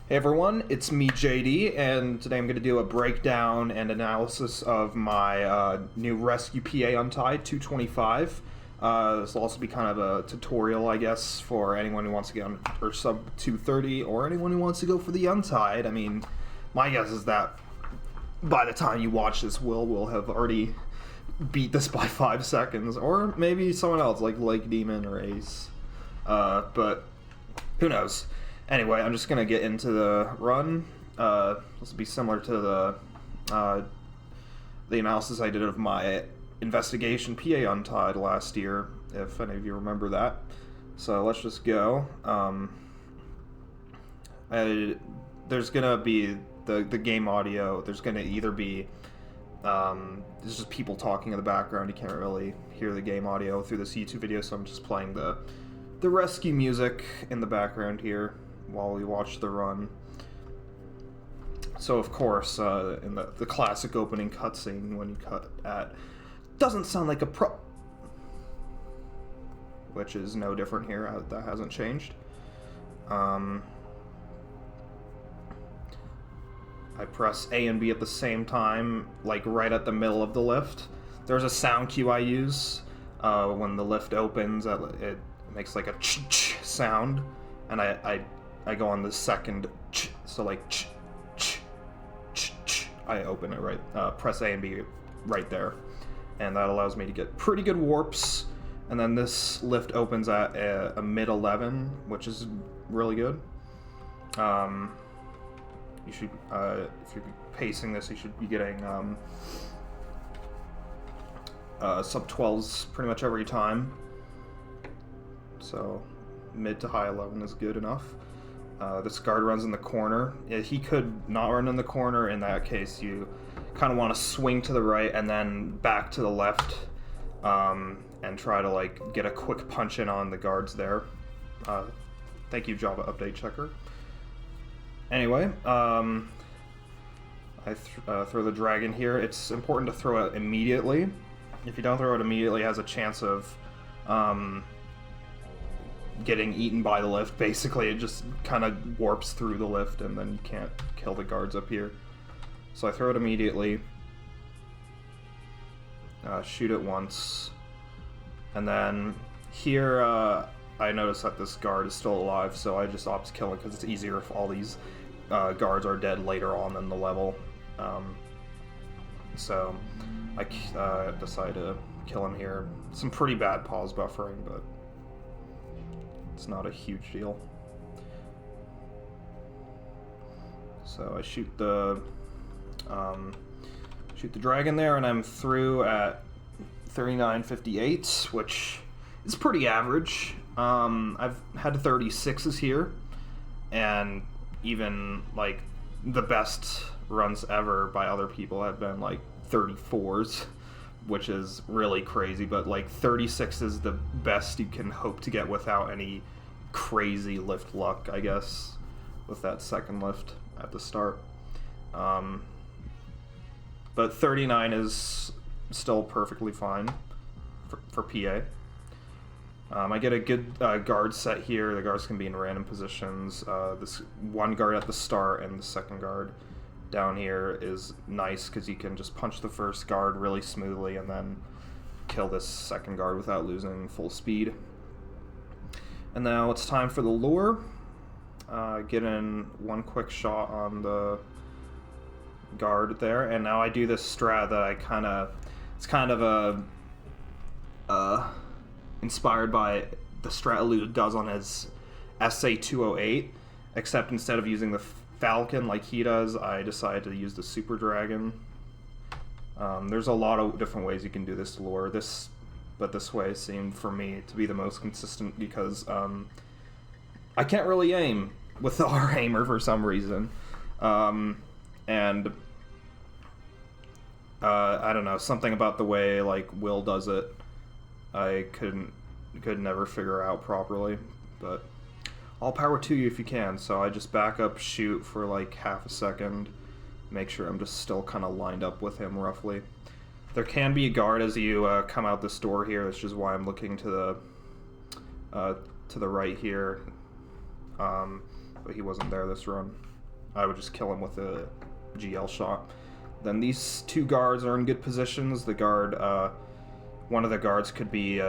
Hey everyone, it's me JD, and today I'm going to do a breakdown and analysis of my new Rescue PA Untied 225. This will also be kind of a tutorial, I guess, for anyone who wants to get on or sub 230, or anyone who wants to go for the Untied. I mean, my guess is that by the time you watch this, Will have already beat this by 5 seconds, or maybe someone else like Lake Demon or Ace. But who knows? Anyway, I'm just going to get into the run. This will be similar to the analysis I did of my Investigation PA Untied last year, if any of you remember that. So let's just go. There's going to be the game audio. There's going to either be there's just people talking in the background. You can't really hear the game audio through this YouTube video, so I'm just playing the rescue music in the background here while we watch the run. So of course, in the classic opening cutscene, when you cut at, doesn't sound like a pro, which is no different here. That hasn't changed. I press A and B at the same time, like right at the middle of the lift. There's a sound cue I use when the lift opens. It makes like a ch-ch sound, and I go on the second ch, so like ch, ch, ch, ch. I open it right, press A and B right there, and that allows me to get pretty good warps. And then this lift opens at a mid 11, which is really good. You should, if you're pacing this, you should be getting sub 12s pretty much every time. So mid to high 11 is good enough. This guard runs in the corner. He could not run in the corner. In that case, you kind of want to swing to the right and then back to the left, and try to like get a quick punch in on the guards there. Thank you, Java Update Checker. Anyway, I throw the dragon here. It's important to throw it immediately. If you don't throw it immediately, it has a chance of getting eaten by the lift. Basically, it just kind of warps through the lift, and then you can't kill the guards up here. So I throw it immediately, shoot it once, and then here I notice that this guard is still alive, so I just opt to kill it because it's easier if all these guards are dead later on in the level. So I decide to kill him here. Some pretty bad pause buffering, but it's not a huge deal. So I shoot the dragon there, and I'm through at 39.58, which is pretty average. I've had 36s here, and even like the best runs ever by other people have been like 34s, which is really crazy, but like 36 is the best you can hope to get without any crazy lift luck, I guess, with that second lift at the start. But 39 is still perfectly fine for PA. I get a good guard set here. The guards can be in random positions. This one guard at the start and the second guard down here is nice because you can just punch the first guard really smoothly and then kill this second guard without losing full speed. And now it's time for the lure. Get in one quick shot on the guard there, and now I do this strat that it's kind of inspired by the strat Elude does on his SA-208, except instead of using the Falcon like he does, I decided to use the Super Dragon. There's a lot of different ways you can do this lure, but this way seemed for me to be the most consistent because I can't really aim with the R-Aimer for some reason. And I don't know, something about the way like Will does it, I could never figure out properly, but all power to you if you can. So I just back up, shoot for like half a second, make sure I'm just still kind of lined up with him roughly. There can be a guard as you come out this door here, which is why I'm looking to the right here, but he wasn't there this run. I would just kill him with a GL shot. Then these two guards are in good positions. The guard, one of the guards could be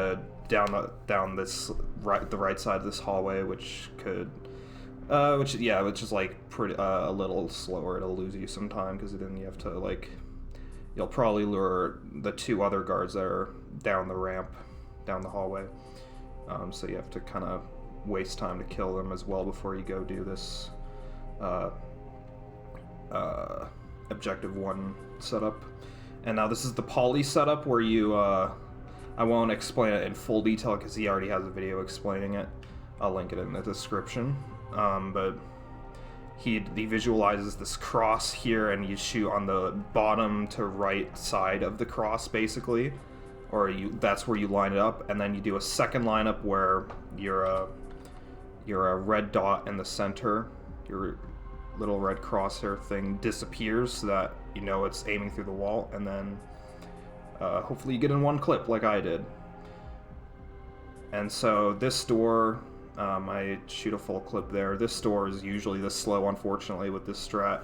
down this the right side of this hallway, which is like pretty a little slower. It'll lose you some time because then you have to like, you'll probably lure the two other guards that are down the ramp, down the hallway. So you have to kind of waste time to kill them as well before you go do this objective 1 setup. And now this is the poly setup where you I won't explain it in full detail because he already has a video explaining it. I'll link it in the description. But he visualizes this cross here, and you shoot on the bottom to right side of the cross, basically, or that's where you line it up, and then you do a second lineup where you're a red dot in the center. Your little red crosshair thing disappears so that you know it's aiming through the wall, and then hopefully you get in one clip like I did. And so this door, I shoot a full clip there. This door is usually this slow, unfortunately, with this strat.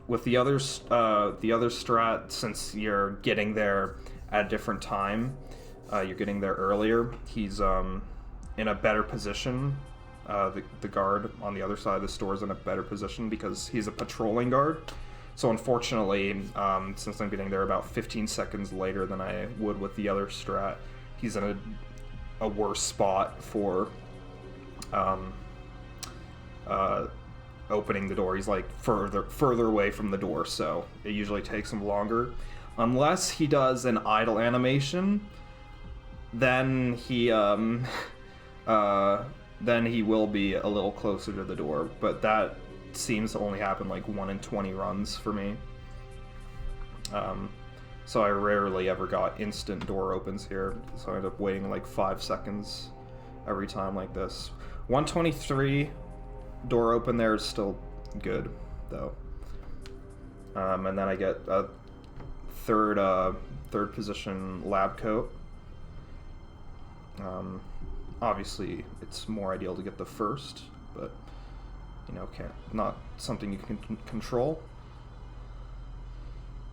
With the other strat, since you're getting there at a different time, you're getting there earlier, he's in a better position. The guard on the other side of the store is in a better position because he's a patrolling guard. So unfortunately, since I'm getting there about 15 seconds later than I would with the other strat, he's in a worse spot for opening the door. He's like further away from the door, so it usually takes him longer. Unless he does an idle animation, then he will be a little closer to the door, but that seems to only happen like 1 in 20 runs for me. So I rarely ever got instant door opens here, so I end up waiting like 5 seconds every time like this. 123 door open there is still good, though. And then I get a third position lab coat. Obviously, it's more ideal to get the first, but you know, not something you can control.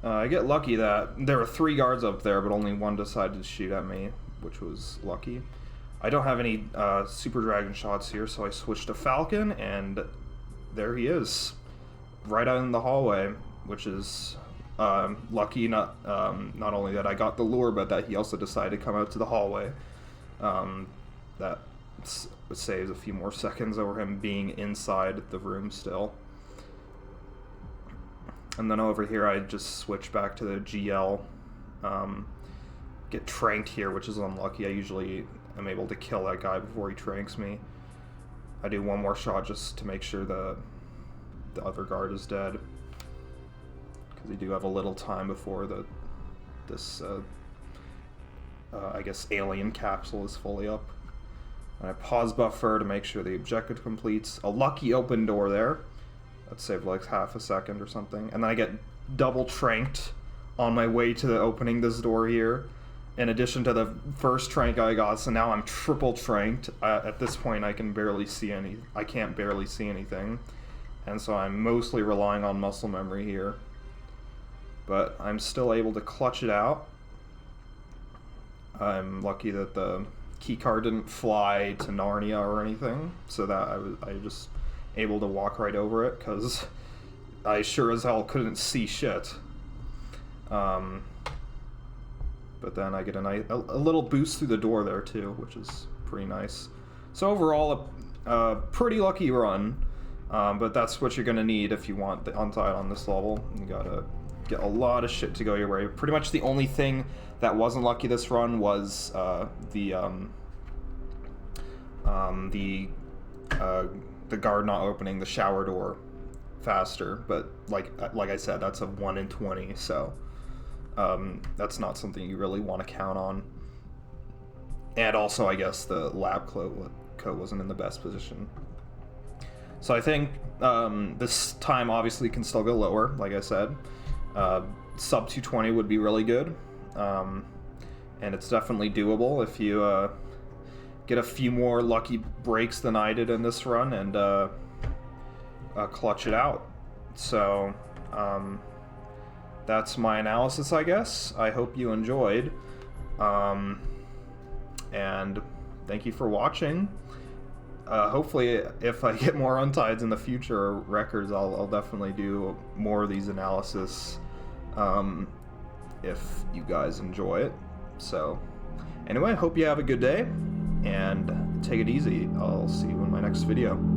I get lucky that there were 3 guards up there, but only one decided to shoot at me, which was lucky. I don't have any Super Dragon shots here, so I switched to Falcon, and there he is, right out in the hallway, which is lucky. Not only that I got the lure, but that he also decided to come out to the hallway. That saves a few more seconds over him being inside the room still. And then over here I just switch back to the GL. Get tranked here, which is unlucky. I usually am able to kill that guy before he tranks me. I do one more shot just to make sure the other guard is dead, because we do have a little time before this I guess alien capsule is fully up. And I pause buffer to make sure the objective completes. A lucky open door there. That saved like half a second or something. And then I get double tranked on my way to opening this door here, in addition to the first trank I got. So now I'm triple tranked. At this point I can't barely see anything. And so I'm mostly relying on muscle memory here. But I'm still able to clutch it out. I'm lucky that the keycard didn't fly to Narnia or anything, so that I just able to walk right over it, because I sure as hell couldn't see shit. But then I get a little boost through the door there too, which is pretty nice. So overall, a pretty lucky run, but that's what you're gonna need if you want the Untied on this level. You gotta get a lot of shit to go your way. Pretty much the only thing that wasn't lucky this run was the guard not opening the shower door faster, but like I said, that's a 1 in 20, so that's not something you really want to count on. And also, I guess the lab coat wasn't in the best position. So I think this time obviously can still go lower, like I said. Sub 220 would be really good, and it's definitely doable if you get a few more lucky breaks than I did in this run, and clutch it out. So that's my analysis, I guess. I hope you enjoyed, and thank you for watching. Hopefully, if I get more Untieds in the future records, I'll definitely do more of these analysis, if you guys enjoy it. So anyway, hope you have a good day, and take it easy. I'll see you in my next video.